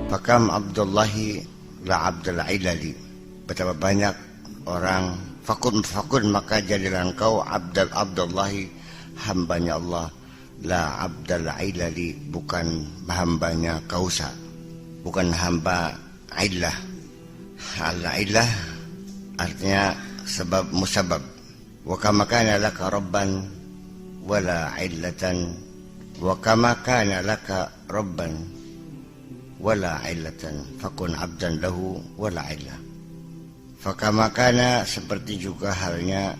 Fakam Abdullahi la Abdul Ilali. Betapa banyak orang fakun maka jadilah engkau Abdullahi, hambanya Allah, la Abdul Ilali, bukan hambanya kausa, bukan hamba illah. Al-illah artinya sebab musabab. Wa kama kana laka rabban wala illatan, wa kama kana laka rabban wala illatan fakun abdan lahu wala illah. Fakama kana, seperti juga halnya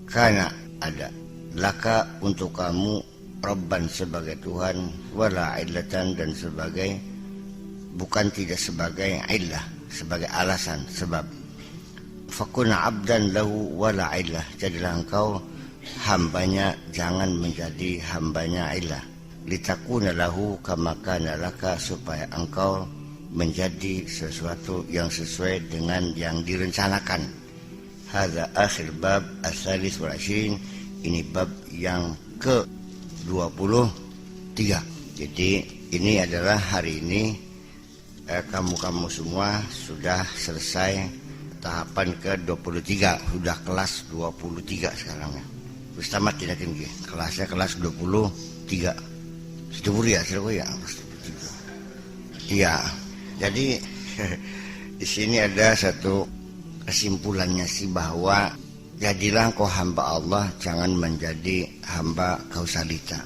kana ada, laka untuk kamu, rabban sebagai Tuhan, wala illatan dan sebagai, bukan tidak sebagai illah, sebagai alasan sebab. Fakun abdan lahu wala illah, jadilah engkau hambanya, jangan menjadi hambanya illah. Litakuna lahu kama kana laka, supaya engkau menjadi sesuatu yang sesuai dengan yang direncanakan. Hadza akhir bab as-salis wal 20. Ini bab yang ke-23. Jadi ini adalah hari ini kamu semua sudah selesai tahapan ke-23, sudah kelas 23 sekarang ya. Wis tamat tidak tinggi. Kelasnya kelas 23. Sedulur ya, Iya. Jadi di sini ada satu kesimpulannya sih, bahwa jadilah engkau hamba Allah, jangan menjadi hamba kausalita.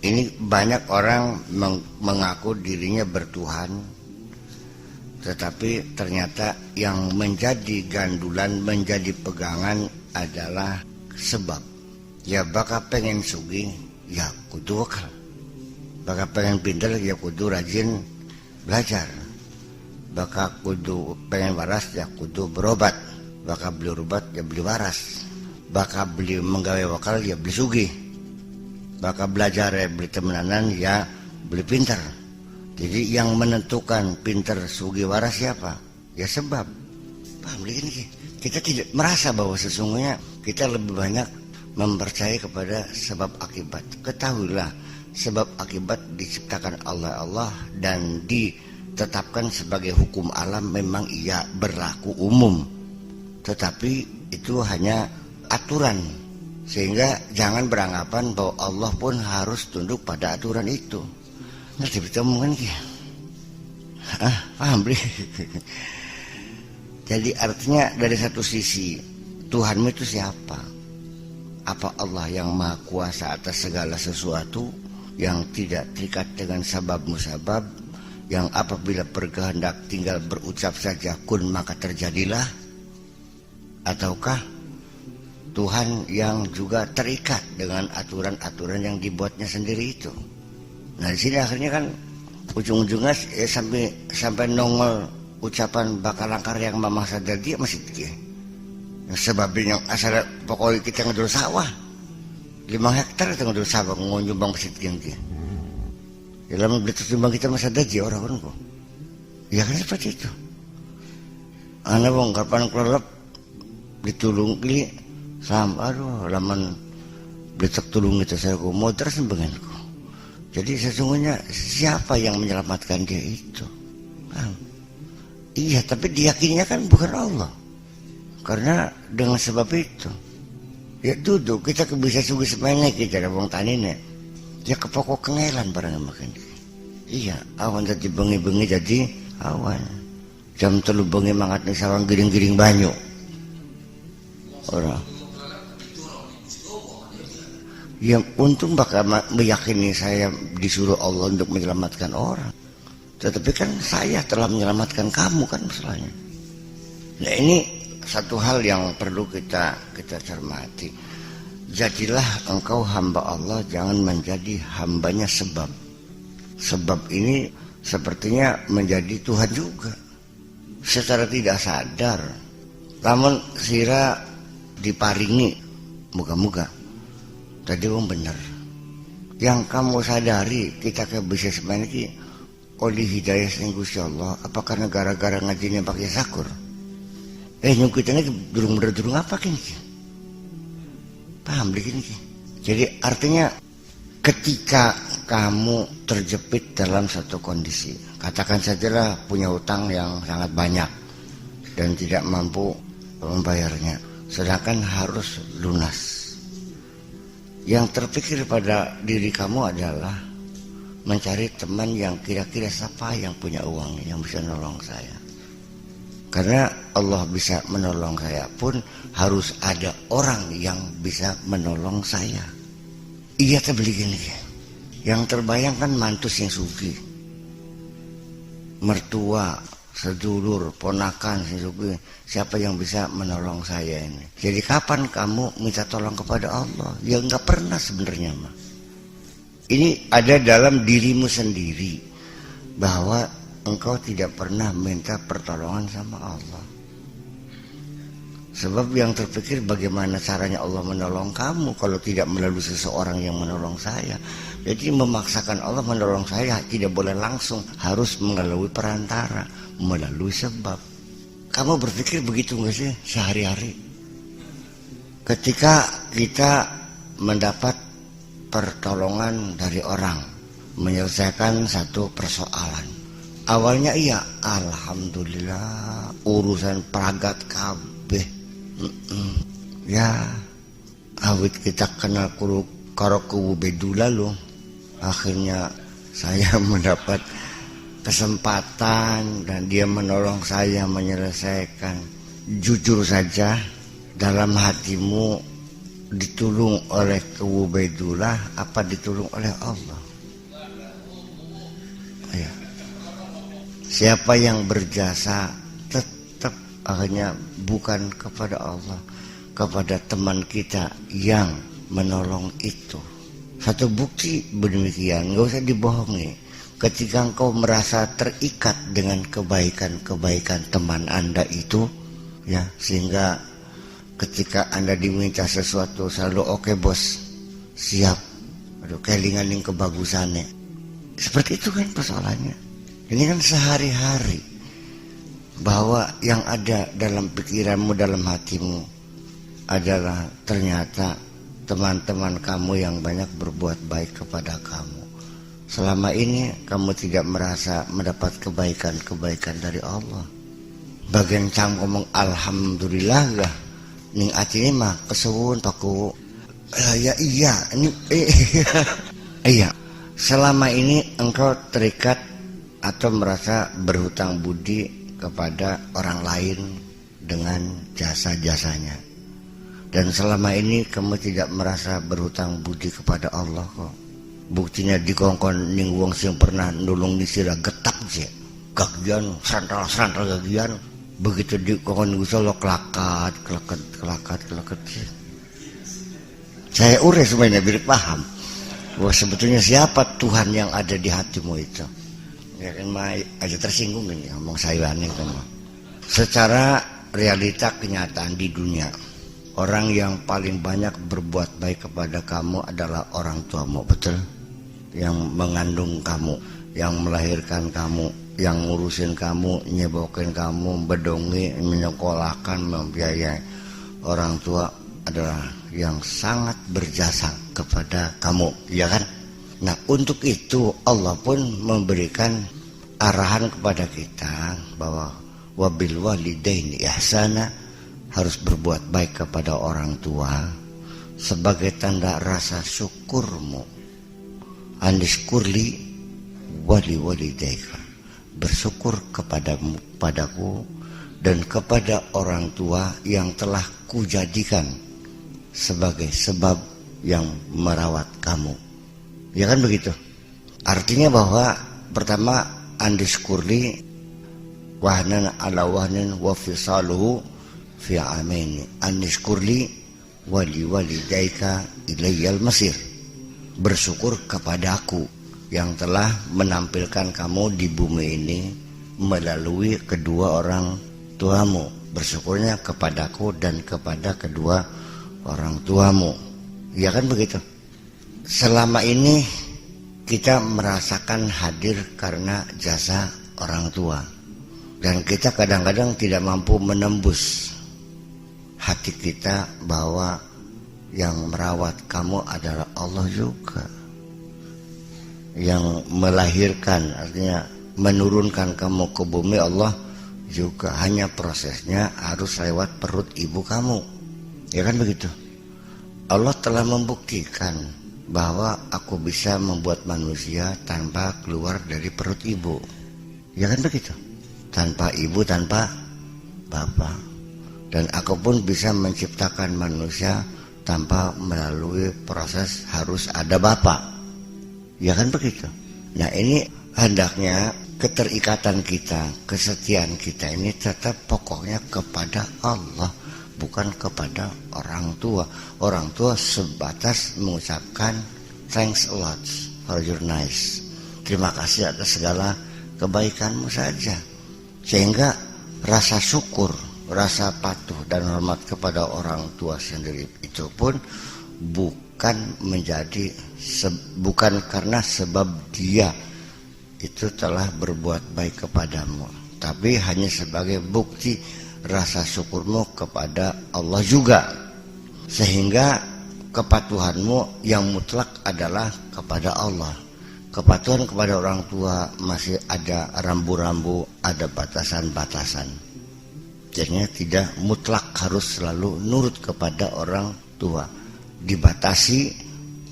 Ini banyak orang mengaku dirinya bertuhan, tetapi ternyata yang menjadi gandulan, menjadi pegangan adalah sebab. Ya bakal pengen sugih, ya kudu wakal. Bakal pengen pintar, ya kudu rajin belajar. Bakal kudu pengen waras, ya kudu berobat. Bakal beli obat, ya beli waras. Bakal beli menggawe wakal, ya beli sugih. Bakal belajar, ya beli temenanan, ya beli pintar. Jadi yang menentukan pintar sugih waras siapa? Ya sebab. Paham ini? Kita tidak merasa bahwa sesungguhnya kita lebih banyak mempercayai kepada sebab akibat. Ketahuilah, sebab akibat diciptakan Allah dan ditetapkan sebagai hukum alam, memang ia berlaku umum, tetapi itu hanya aturan, sehingga jangan beranggapan bahwa Allah pun harus tunduk pada aturan itu. Ngerti betul mungkin ya? Paham beli? Jadi artinya dari satu sisi Tuhanmu itu siapa? Apa Allah yang maha kuasa atas segala sesuatu, yang tidak terikat dengan sabab musabab, yang apabila berkehendak tinggal berucap saja kun maka terjadilah? Ataukah Tuhan yang juga terikat dengan aturan-aturan yang dibuatnya sendiri itu? Nah di sini akhirnya kan ujung-ujungnya sampai nongol ucapan bakal langkar yang mamah sadar dia masih dia. Yang sebabnya asal pokoknya kita ngedul sawah 5 hektar kita ngedul sawah ngonjumbang masih dia. Dalam beli timbang kita masa daji orang-orang kok. Ya kan seperti itu. Anak wong kapan kelelep ditulung ki sampai aduh laman bletek tulung itu saya kok modern sembenganku. Jadi sesungguhnya siapa yang menyelamatkan dia itu? Iya, tapi diyakininya kan bukan Allah. Karena dengan sebab itu ya duduk kita bisa sugih semuanya kita ada wong tanine. Ya kepokok kengelan barang makan. Iya, awan jadi bengi-bengi jadi awan. Jam 3 bengi mangat nih sawang giring-giring banyu. Orang. Ya untung bakal meyakini saya disuruh Allah untuk menyelamatkan orang. Tetapi kan saya telah menyelamatkan kamu kan masalahnya. Nah ini satu hal yang perlu kita cermati. Jadilah engkau hamba Allah, jangan menjadi hambanya sebab. Sebab ini sepertinya menjadi Tuhan juga. Secara tidak sadar. Namun sira diparingi muka-muka. Tadi wong bener. Yang kamu sadari kita ke bisa sebenarnya oleh hidayah sing Gusti Allah, apakah gara-gara ngajinya pakai sakur? Nyungkitnya durung apa kini? Paham begini? Jadi artinya ketika kamu terjepit dalam satu kondisi, Katakan sajalah punya hutang yang sangat banyak dan tidak mampu membayarnya, sedangkan harus lunas. Yang terpikir pada diri kamu adalah mencari teman yang kira-kira siapa yang punya uang yang bisa nolong saya. Karena Allah bisa menolong saya pun harus ada orang yang bisa menolong saya. Iya beli gini. Yang terbayang kan mantu sing sugih, mertua, sedulur, ponakan sing sugih. Siapa yang bisa menolong saya ini? Jadi kapan kamu minta tolong kepada Allah? Ya enggak pernah sebenarnya mah. Ini ada dalam dirimu sendiri bahwa engkau tidak pernah minta pertolongan sama Allah. Sebab yang terpikir bagaimana caranya Allah menolong kamu kalau tidak melalui seseorang yang menolong saya. Jadi memaksakan Allah menolong saya tidak boleh langsung, harus melalui perantara, melalui sebab. Kamu berpikir begitu nggak sih sehari-hari? Ketika kita mendapat pertolongan dari orang menyelesaikan satu persoalan, awalnya iya, alhamdulillah, urusan peragat kabeh. Ya, awit kita kenal karo kubu bedula loh. Akhirnya saya mendapat kesempatan dan dia menolong saya menyelesaikan. Jujur saja, dalam hatimu ditolong oleh kubu bedula apa ditolong oleh Allah? Ya. Siapa yang berjasa tetap akhirnya bukan kepada Allah, kepada teman kita yang menolong itu. Satu bukti demikian, nggak usah dibohongi. Ketika engkau merasa terikat dengan kebaikan-kebaikan teman Anda itu, ya, sehingga ketika Anda diminta sesuatu selalu oke bos, siap. Aduh, kelingan yang kebagusannya. Seperti itu kan persoalannya. Ini kan sehari-hari. Bahwa yang ada dalam pikiranmu, dalam hatimu adalah ternyata teman-teman kamu yang banyak berbuat baik kepada kamu. Selama ini kamu tidak merasa mendapat kebaikan-kebaikan dari Allah. Bagian cang ngomong alhamdulillah gak? Ning ati ini mah kesuwun paku. Ya iya, ini iya. Selama ini engkau terikat atau merasa berhutang budi kepada orang lain dengan jasa-jasanya. Dan selama ini kamu tidak merasa berhutang budi kepada Allah kok. Buktinya dikongkon ning wong sing pernah nulung ni sira getak sih. Gagian santral gagian. Begitu dikongkon Gusti Allah kelakat. Saya ures semuanya biar paham. Bahwa sebetulnya siapa Tuhan yang ada di hatimu itu. Ya kan aja tersinggung ini ngomong saya ini kan. Secara realita kenyataan di dunia, orang yang paling banyak berbuat baik kepada kamu adalah orang tuamu, betul? Yang mengandung kamu, yang melahirkan kamu, yang ngurusin kamu, nyebokin kamu, bedongi, menyekolahkan, membiayai. Orang tua adalah yang sangat berjasa kepada kamu, ya kan? Nah, untuk itu Allah pun memberikan arahan kepada kita bahwa wabil walidaini ihsana, harus berbuat baik kepada orang tua sebagai tanda rasa syukurmu. Anishkurli wali walidaika, bersyukur padaku dan kepada orang tua yang telah kujadikan sebagai sebab yang merawat kamu. Ya kan begitu? Artinya bahwa pertama andiskurli wahnan ala wahnin wa fisaluhu fi amaini andiskurli wali walidaika ilayyal masir. Bersyukur kepadaku yang telah menampilkan kamu di bumi ini melalui kedua orang tuamu. Bersyukurnya kepadaku dan kepada kedua orang tuamu. Ya kan begitu? Selama ini kita merasakan hadir karena jasa orang tua. Dan kita kadang-kadang tidak mampu menembus hati kita bahwa yang merawat kamu adalah Allah juga. Yang melahirkan, artinya menurunkan kamu ke bumi, Allah juga, hanya prosesnya harus lewat perut ibu kamu. Ya kan begitu? Allah telah membuktikan bahwa aku bisa membuat manusia tanpa keluar dari perut ibu. Ya kan begitu? Tanpa ibu, tanpa bapak. Dan aku pun bisa menciptakan manusia tanpa melalui proses harus ada bapak. Ya kan begitu? Nah, ini hendaknya keterikatan kita, kesetiaan kita ini tetap pokoknya kepada Allah, bukan kepada orang tua. Orang tua sebatas mengucapkan thanks a lot for your nice. Terima kasih atas segala kebaikanmu saja. Sehingga rasa syukur, rasa patuh dan hormat kepada orang tua sendiri itu pun bukan karena sebab dia itu telah berbuat baik kepadamu, tapi hanya sebagai bukti rasa syukurmu kepada Allah juga. Sehingga kepatuhanmu yang mutlak adalah kepada Allah. Kepatuhan kepada orang tua masih ada rambu-rambu, ada batasan-batasan. Jadinya tidak mutlak harus selalu nurut kepada orang tua. Dibatasi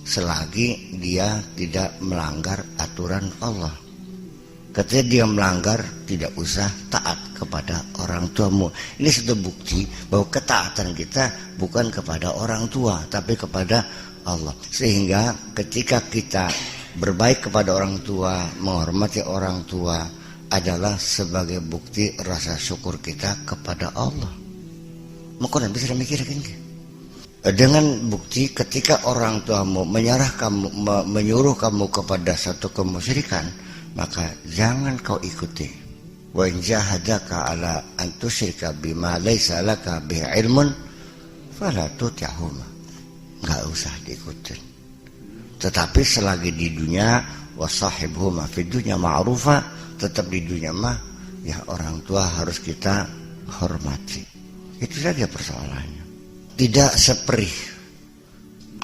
selagi dia tidak melanggar aturan Allah. Ketika dia melanggar, tidak usah taat kepada orang tuamu. Ini sudah bukti bahwa ketaatan kita bukan kepada orang tua, tapi kepada Allah. Sehingga ketika kita berbaik kepada orang tua, menghormati orang tua, adalah sebagai bukti rasa syukur kita kepada Allah. Maka bisa mikir gini. Dengan bukti ketika orang tuamu menyuruh kamu kepada satu kemusyrikan, maka jangan kau ikuti. Wa in jahadaka ala an tusyrika bima laysa laka bihi ilmun fala tuti'huma. Enggak usah diikutin. Tetapi selagi di dunia wasahibhuma fid dunya ma'rufa, tetap di dunia mah ya orang tua harus kita hormati. Itu saja persoalannya. Tidak seperih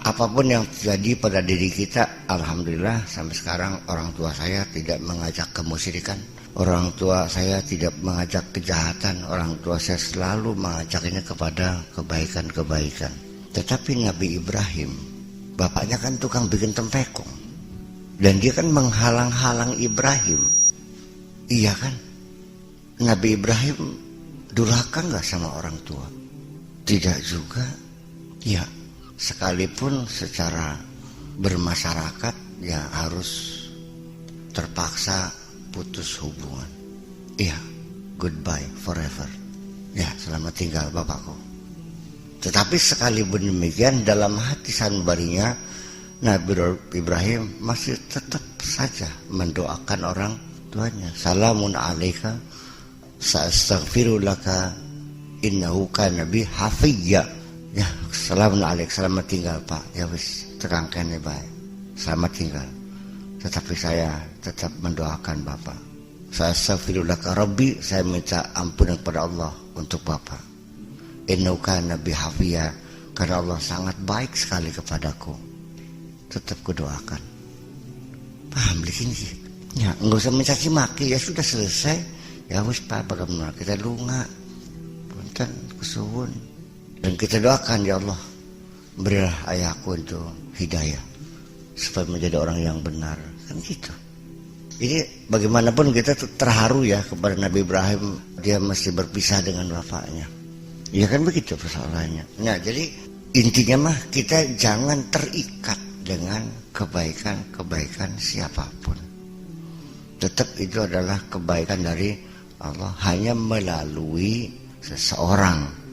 apapun yang terjadi pada diri kita, alhamdulillah sampai sekarang orang tua saya tidak mengajak kemusyrikan, orang tua saya tidak mengajak kejahatan, orang tua saya selalu mengajaknya kepada kebaikan-kebaikan. Tetapi Nabi Ibrahim, bapaknya kan tukang bikin tempekung, dan dia kan menghalang-halang Ibrahim. Iya kan? Nabi Ibrahim durhaka nggak sama orang tua? Tidak juga. Ya, sekalipun secara bermasyarakat ya harus terpaksa putus hubungan. Iya, goodbye forever. Ya, selamat tinggal bapakku. Tetapi sekalipun demikian, dalam hati sanubarinya Nabi Ibrahim masih tetap saja mendoakan orang tuanya. Salamun alaika sa'astaghfiru laka innahu kana bi hafiyya. Ya, salamun alaik, selamat tinggal Pak. Ya wis, terangkan ya baik. Selamat tinggal. Tetapi saya tetap mendoakan Bapak. Saya astaghfiru laka Rabbi, saya minta ampun kepada Allah untuk Bapak. Innahu kana bi hafiyya, karena Allah sangat baik sekali kepadaku. Tetap kudoakan. Paham begini? Ya, enggak usah mencaci maki, ya sudah selesai. Ya wis Pak, bagaimana kita lunga. Punten kusuwun. Dan kita doakan, ya Allah, berilah ayahku itu hidayah supaya menjadi orang yang benar. Kan gitu. Ini bagaimanapun kita terharu ya kepada Nabi Ibrahim, dia mesti berpisah dengan bapaknya. Ya kan begitu persoalannya. Nah, jadi intinya mah kita jangan terikat dengan kebaikan-kebaikan siapapun. Tetap itu adalah kebaikan dari Allah, hanya melalui seseorang.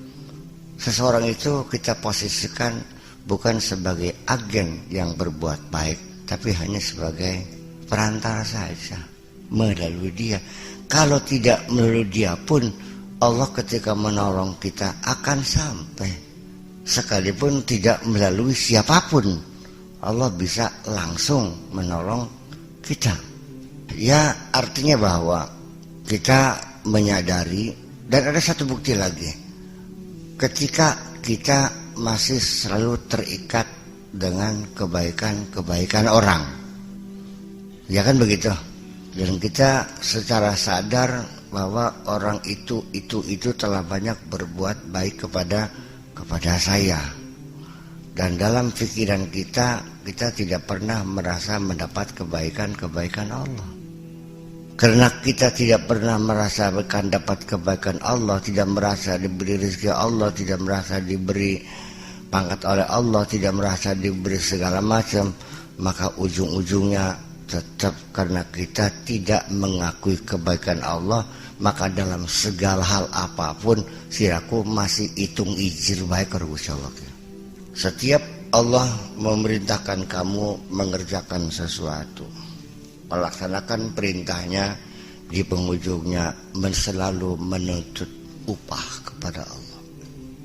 Seseorang itu kita posisikan bukan sebagai agen yang berbuat baik, tapi hanya sebagai perantara saja melalui dia. Kalau tidak melalui dia pun, Allah ketika menolong kita akan sampai. Sekalipun tidak melalui siapapun, Allah bisa langsung menolong kita. Ya, artinya bahwa kita menyadari, dan ada satu bukti lagi. Ketika kita masih selalu terikat dengan kebaikan-kebaikan orang, ya kan begitu? Dan kita secara sadar bahwa orang itu telah banyak berbuat baik kepada saya. Dan dalam pikiran kita tidak pernah merasa mendapat kebaikan Allah. Karena kita tidak pernah merasakan dapat kebaikan Allah, tidak merasa diberi rezeki Allah, tidak merasa diberi pangkat oleh Allah, tidak merasa diberi segala macam, maka ujung-ujungnya tetap karena kita tidak mengakui kebaikan Allah, maka dalam segala hal apapun siraku masih hitung ijir baik karo Gusti Allah. Setiap Allah memerintahkan kamu mengerjakan sesuatu, melaksanakan perintahnya, di penghujungnya selalu menuntut upah kepada Allah.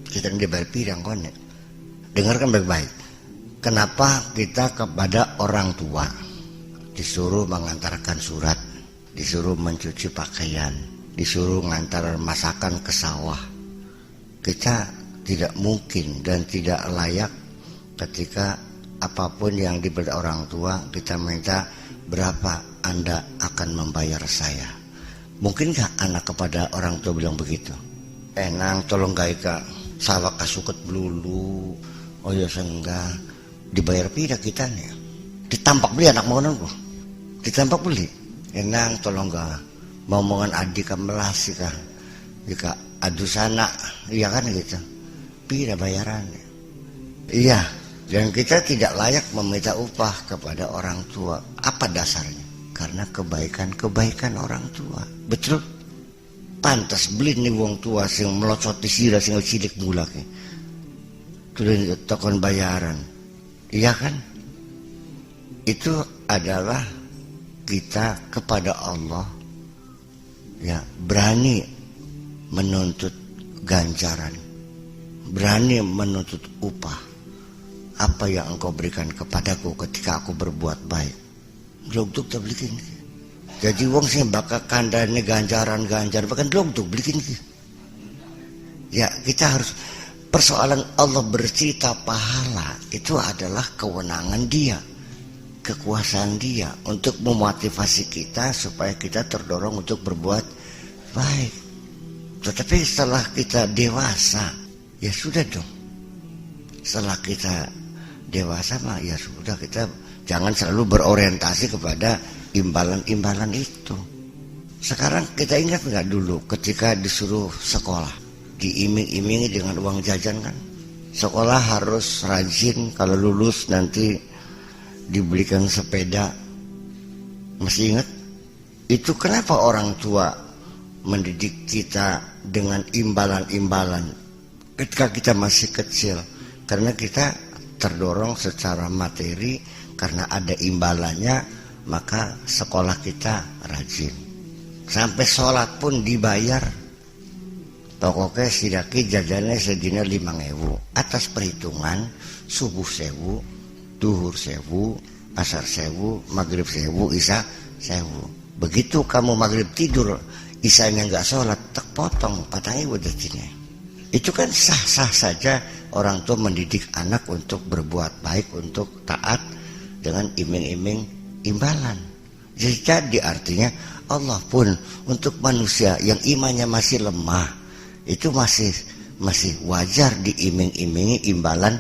Kita dibayar pirang konek. Dengarkan baik-baik. Kenapa kita kepada orang tua disuruh mengantarkan surat, disuruh mencuci pakaian, disuruh mengantar masakan ke sawah? Kita tidak mungkin dan tidak layak ketika apapun yang diberi orang tua kita minta, berapa Anda akan membayar saya? Mungkinkah anak kepada orang tua bilang begitu? Nang tolong gaika sawah kasukut belulu. Oh ya senggah. Dibayar pira kita nih? Ditampak beli anak mau nunggu. Ditampak beli. Nang tolong gak momongan adik melas kah? Jika adu sana, iya kan gitu. Pira bayarannya? Iya. Dan kita tidak layak meminta upah kepada orang tua. Apa dasarnya? Karena kebaikan orang tua. Betul? Pantas beli nih wong tua sing melocot di sira sing cilik mulak. Tulen tokon bayaran. Iya kan? Itu adalah kita kepada Allah ya berani menuntut ganjaran, berani menuntut upah. Apa yang engkau berikan kepadaku ketika aku berbuat baik? Logduk tak belikin. Jadi wong sing bakal kandane ganjaran bahkan logduk belikin. Ya kita harus, persoalan Allah bercerita pahala itu adalah kewenangan Dia, kekuasaan Dia untuk memotivasi kita supaya kita terdorong untuk berbuat baik. Tetapi setelah kita dewasa, ya sudah dong. Setelah kita dewasa mah ya sudah, kita jangan selalu berorientasi kepada imbalan-imbalan itu. Sekarang kita ingat nggak dulu ketika disuruh sekolah, diiming-imingi dengan uang jajan kan? Sekolah harus rajin, kalau lulus nanti dibelikan sepeda. Masih ingat? Itu kenapa orang tua mendidik kita dengan imbalan-imbalan ketika kita masih kecil? Karena kita terdorong secara materi, karena ada imbalannya, maka sekolah kita rajin. Sampai sholat pun dibayar. Pokoknya sidaki jajannya sedina 5.000 atas perhitungan subuh 1.000, duhur 1.000, asar 1.000, maghrib 1.000, isya 1.000. Begitu kamu maghrib tidur, isanya nggak sholat, tak potong 4.000 detiknya. Itu kan sah-sah saja orang tua mendidik anak untuk berbuat baik, untuk taat dengan iming-iming imbalan. Jadi artinya Allah pun untuk manusia yang imannya masih lemah, itu masih wajar diiming-imingi imbalan.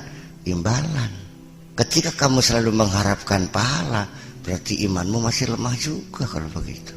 Ketika kamu selalu mengharapkan pahala, berarti imanmu masih lemah juga kalau begitu.